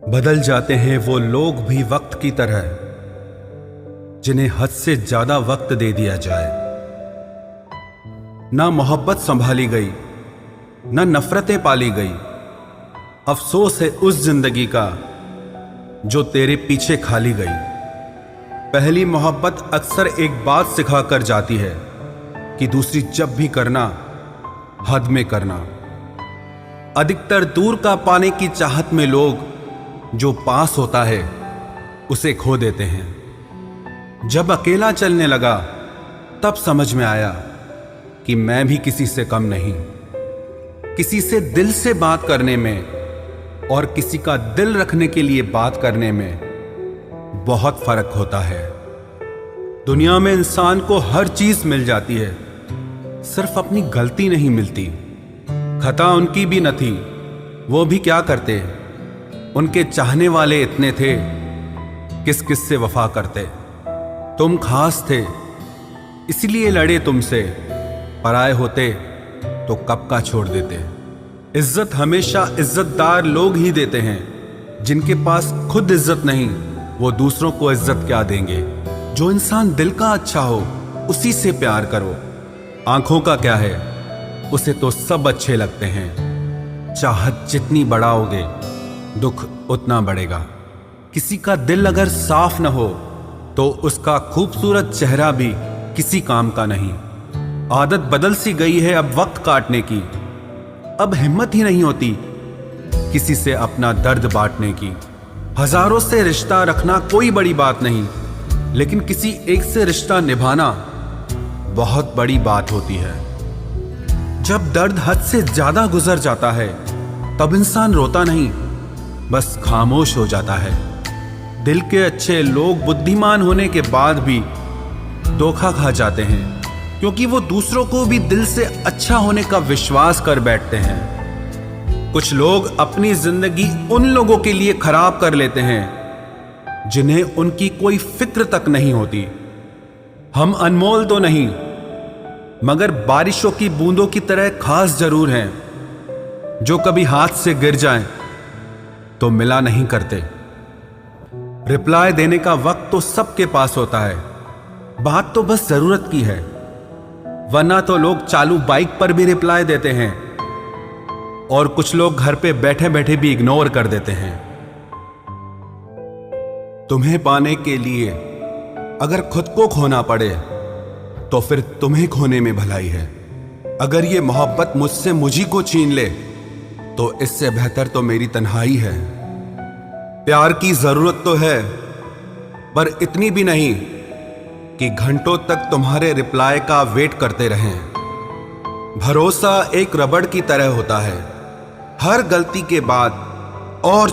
बदल जाते हैं वो लोग भी वक्त की तरह जिन्हें हद से ज्यादा वक्त दे दिया जाए। ना मोहब्बत संभाली गई, ना नफरतें पाली गई। अफसोस है उस जिंदगी का जो तेरे पीछे खाली गई। पहली मोहब्बत अक्सर एक बात सिखा कर जाती है कि दूसरी जब भी करना हद में करना। अधिकतर दूर का पाने की चाहत में लोग जो पास होता है उसे खो देते हैं। जब अकेला चलने लगा तब समझ में आया कि मैं भी किसी से कम नहीं। किसी से दिल से बात करने में और किसी का दिल रखने के लिए बात करने में बहुत फर्क होता है। दुनिया में इंसान को हर चीज मिल जाती है, सिर्फ अपनी गलती नहीं मिलती। खता उनकी भी न थी, वो भी क्या करते। उनके चाहने वाले इतने थे, किस किस से वफा करते। तुम खास थे इसलिए लड़े तुमसे, पराए होते तो कब का छोड़ देते। इज्जत हमेशा इज्जतदार लोग ही देते हैं। जिनके पास खुद इज्जत नहीं वो दूसरों को इज्जत क्या देंगे। जो इंसान दिल का अच्छा हो उसी से प्यार करो। आंखों का क्या है, उसे तो सब अच्छे लगते हैं। चाहत जितनी बढ़ाओगे दुख उतना बढ़ेगा। किसी का दिल अगर साफ न हो तो उसका खूबसूरत चेहरा भी किसी काम का नहीं। आदत बदल सी गई है अब वक्त काटने की। अब हिम्मत ही नहीं होती किसी से अपना दर्द बांटने की। हजारों से रिश्ता रखना कोई बड़ी बात नहीं, लेकिन किसी एक से रिश्ता निभाना बहुत बड़ी बात होती है। जब दर्द हद से ज्यादा गुजर जाता है तब इंसान रोता नहीं, बस खामोश हो जाता है। दिल के अच्छे लोग बुद्धिमान होने के बाद भी धोखा खा जाते हैं, क्योंकि वो दूसरों को भी दिल से अच्छा होने का विश्वास कर बैठते हैं। कुछ लोग अपनी जिंदगी उन लोगों के लिए खराब कर लेते हैं जिन्हें उनकी कोई फिक्र तक नहीं होती। हम अनमोल तो नहीं, मगर बारिशों की बूंदों की तरह खास जरूर हैं, जो कभी हाथ से गिर जाएं तो मिला नहीं करते। रिप्लाई देने का वक्त तो सबके पास होता है, बात तो बस जरूरत की है। वरना तो लोग चालू बाइक पर भी रिप्लाई देते हैं और कुछ लोग घर पे बैठे बैठे भी इग्नोर कर देते हैं। तुम्हें पाने के लिए अगर खुद को खोना पड़े तो फिर तुम्हें खोने में भलाई है। अगर ये मोहब्बत मुझसे मुझी को छीन ले तो इससे बेहतर तो मेरी तन्हाई है। प्यार की जरूरत तो है, पर इतनी भी नहीं कि घंटों तक तुम्हारे रिप्लाई का वेट करते रहें। भरोसा एक रबड़ की तरह होता है, हर गलती के बाद और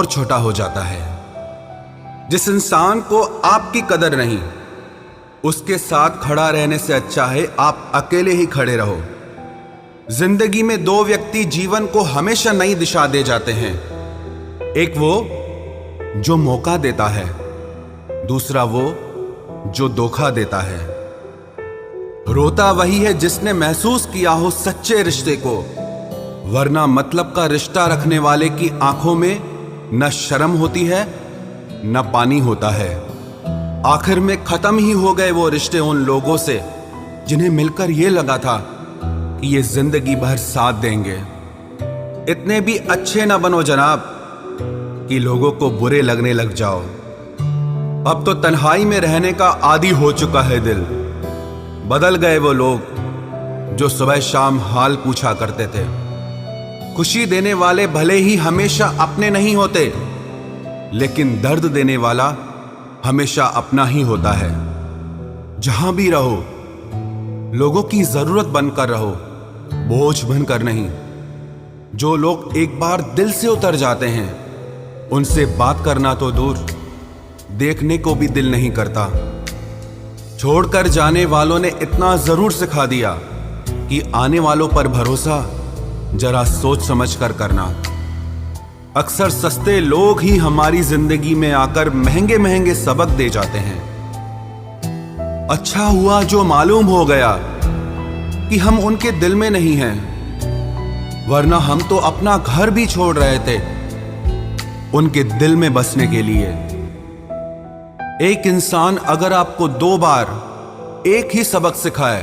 छोटा हो जाता है। जिस इंसान को आपकी कदर नहीं, उसके साथ खड़ा रहने से अच्छा है आप अकेले ही खड़े रहो। जिंदगी में दो व्यक्ति जीवन को हमेशा नई दिशा दे जाते हैं। एक वो जो मौका देता है, दूसरा वो जो धोखा देता है। रोता वही है जिसने महसूस किया हो सच्चे रिश्ते को, वरना मतलब का रिश्ता रखने वाले की आंखों में न शर्म होती है न पानी होता है। आखिर में खत्म ही हो गए वो रिश्ते उन लोगों से जिन्हें मिलकर ये लगा था कि ये जिंदगी भर साथ देंगे। इतने भी अच्छे ना बनो जनाब कि लोगों को बुरे लगने लग जाओ। अब तो तन्हाई में रहने का आदी हो चुका है दिल। बदल गए वो लोग जो सुबह शाम हाल पूछा करते थे। खुशी देने वाले भले ही हमेशा अपने नहीं होते, लेकिन दर्द देने वाला हमेशा अपना ही होता है। जहां भी रहो लोगों की जरूरत बनकर रहो, बोझ बनकर नहीं। जो लोग एक बार दिल से उतर जाते हैं उनसे बात करना तो दूर, देखने को भी दिल नहीं करता। छोड़कर जाने वालों ने इतना जरूर सिखा दिया कि आने वालों पर भरोसा जरा सोच समझ कर करना। अक्सर सस्ते लोग ही हमारी जिंदगी में आकर महंगे महंगे सबक दे जाते हैं। अच्छा हुआ जो मालूम हो गया कि हम उनके दिल में नहीं हैं, वरना हम तो अपना घर भी छोड़ रहे थे उनके दिल में बसने के लिए। एक इंसान अगर आपको 2 बार एक ही सबक सिखाए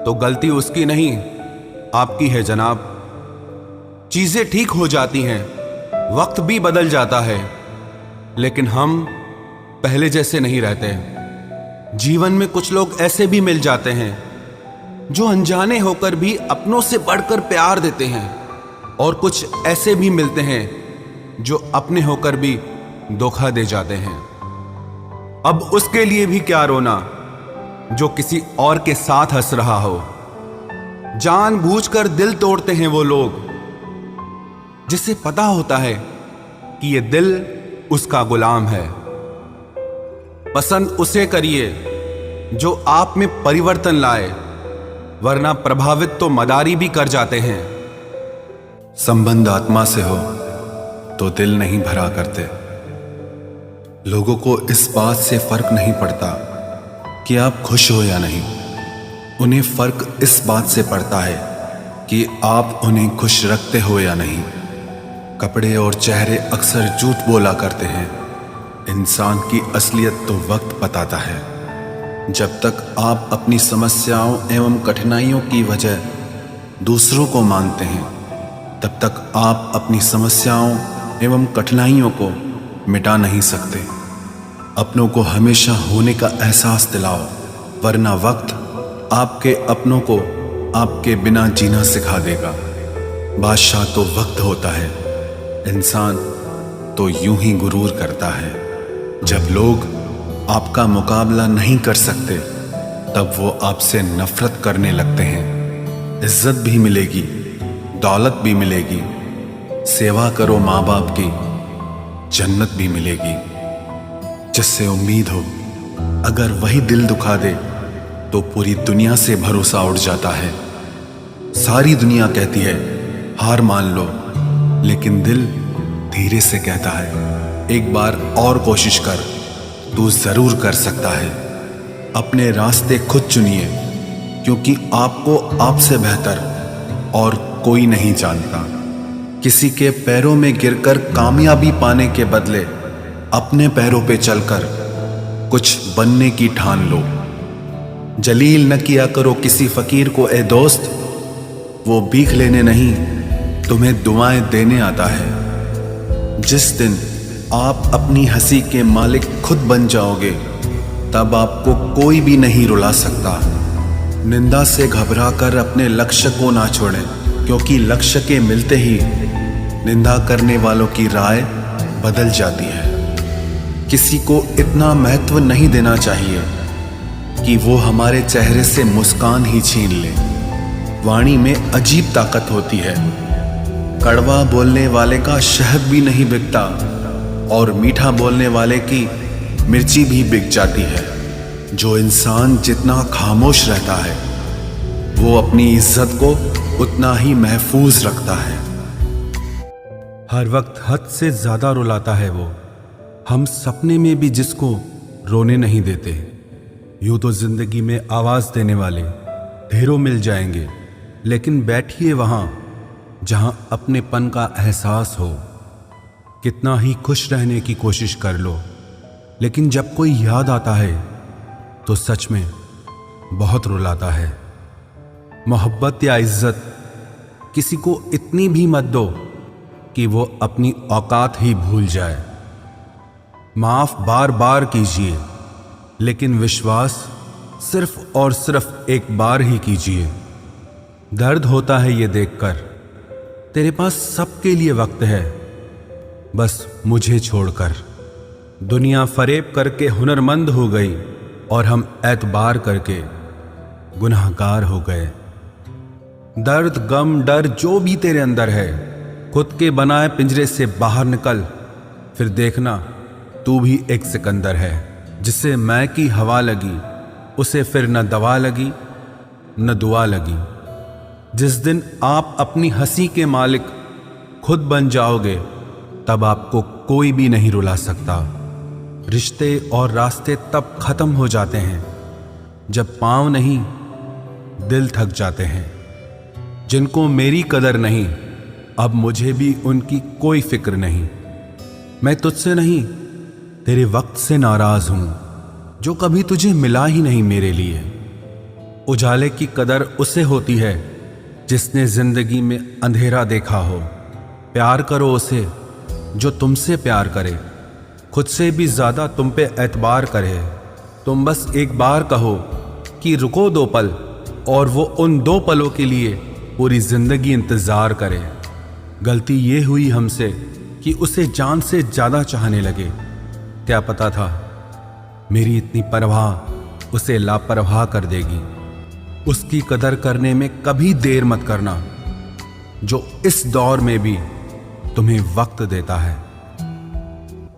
तो गलती उसकी नहीं, आपकी है जनाब। चीजें ठीक हो जाती हैं, वक्त भी बदल जाता है, लेकिन हम पहले जैसे नहीं रहते। जीवन में कुछ लोग ऐसे भी मिल जाते हैं जो अनजाने होकर भी अपनों से बढ़कर प्यार देते हैं, और कुछ ऐसे भी मिलते हैं जो अपने होकर भी धोखा दे जाते हैं। अब उसके लिए भी क्या रोना जो किसी और के साथ हंस रहा हो। जानबूझकर दिल तोड़ते हैं वो लोग जिसे पता होता है कि ये दिल उसका गुलाम है। पसंद उसे करिए जो आप में परिवर्तन लाए, वरना प्रभावित तो मदारी भी कर जाते हैं। संबंध आत्मा से हो तो दिल नहीं भरा करते। लोगों को इस बात से फर्क नहीं पड़ता कि आप खुश हो या नहीं, उन्हें फर्क इस बात से पड़ता है कि आप उन्हें खुश रखते हो या नहीं। कपड़े और चेहरे अक्सर झूठ बोला करते हैं, इंसान की असलियत तो वक्त बताता है। जब तक आप अपनी समस्याओं एवं कठिनाइयों की वजह दूसरों को मानते हैं, तब तक आप अपनी समस्याओं एवं कठिनाइयों को मिटा नहीं सकते। अपनों को हमेशा होने का एहसास दिलाओ, वरना वक्त आपके अपनों को आपके बिना जीना सिखा देगा। बादशाह तो वक्त होता है, इंसान तो यूं ही गुरूर करता है। जब लोग आपका मुकाबला नहीं कर सकते, तब वो आपसे नफरत करने लगते हैं। इज्जत भी मिलेगी, दौलत भी मिलेगी, सेवा करो माँ बाप की, जन्नत भी मिलेगी। जिससे उम्मीद हो, अगर वही दिल दुखा दे तो पूरी दुनिया से भरोसा उठ जाता है। सारी दुनिया कहती है हार मान लो, लेकिन दिल धीरे से कहता है एक बार और कोशिश कर, तू जरूर कर सकता है। अपने रास्ते खुद चुनिए, क्योंकि आपको आपसे बेहतर और कोई नहीं जानता। किसी के पैरों में गिरकर कामयाबी पाने के बदले अपने पैरों पे चलकर कुछ बनने की ठान लो। जलील न किया करो किसी फकीर को ए दोस्त, वो भीख लेने नहीं तुम्हें दुआएं देने आता है। जिस दिन आप अपनी हंसी के मालिक खुद बन जाओगे, तब आपको कोई भी नहीं रुला सकता। निंदा से घबराकर अपने लक्ष्य को ना छोड़ें, क्योंकि लक्ष्य के मिलते ही निंदा करने वालों की राय बदल जाती है। किसी को इतना महत्व नहीं देना चाहिए कि वो हमारे चेहरे से मुस्कान ही छीन ले। वाणी में अजीब ताकत होती है। कड़वा बोलने वाले का शहद भी नहीं बिकता, और मीठा बोलने वाले की मिर्ची भी बिक जाती है। जो इंसान जितना खामोश रहता है, वो अपनी इज्जत को उतना ही महफूज रखता है। हर वक्त हद से ज्यादा रुलाता है वो, हम सपने में भी जिसको रोने नहीं देते। यूं तो जिंदगी में आवाज देने वाले ढेरों मिल जाएंगे, लेकिन बैठिए वहां जहां अपनेपन का एहसास हो। कितना ही खुश रहने की कोशिश कर लो, लेकिन जब कोई याद आता है तो सच में बहुत रुलाता है। मोहब्बत या इज्जत किसी को इतनी भी मत दो कि वो अपनी औकात ही भूल जाए। माफ बार बार कीजिए, लेकिन विश्वास सिर्फ और सिर्फ एक बार ही कीजिए। दर्द होता है ये देखकर तेरे पास सबके लिए वक्त है, बस मुझे छोड़कर। दुनिया फरेब करके हुनरमंद हो गई और हम एतबार करके गुनाहगार हो गए। दर्द गम डर जो भी तेरे अंदर है, खुद के बनाए पिंजरे से बाहर निकल, फिर देखना तू भी एक सिकंदर है। जिसे मैं की हवा लगी उसे फिर न दवा लगी न दुआ लगी। जिस दिन आप अपनी हंसी के मालिक खुद बन जाओगे, तब आपको कोई भी नहीं रुला सकता। रिश्ते और रास्ते तब खत्म हो जाते हैं जब पांव नहीं दिल थक जाते हैं। जिनको मेरी कदर नहीं, अब मुझे भी उनकी कोई फिक्र नहीं। मैं तुझसे नहीं, तेरे वक्त से नाराज हूं जो कभी तुझे मिला ही नहीं मेरे लिए। उजाले की कदर उसे होती है जिसने जिंदगी में अंधेरा देखा हो। प्यार करो उसे जो तुमसे प्यार करे, खुद से भी ज्यादा तुम पे एतबार करे। तुम बस एक बार कहो कि रुको 2 पल, और वो उन 2 पलों के लिए पूरी जिंदगी इंतजार करे। गलती ये हुई हमसे कि उसे जान से ज्यादा चाहने लगे। क्या पता था मेरी इतनी परवाह उसे लापरवाह कर देगी। उसकी कदर करने में कभी देर मत करना जो इस दौर में भी तुम्हें वक्त देता है।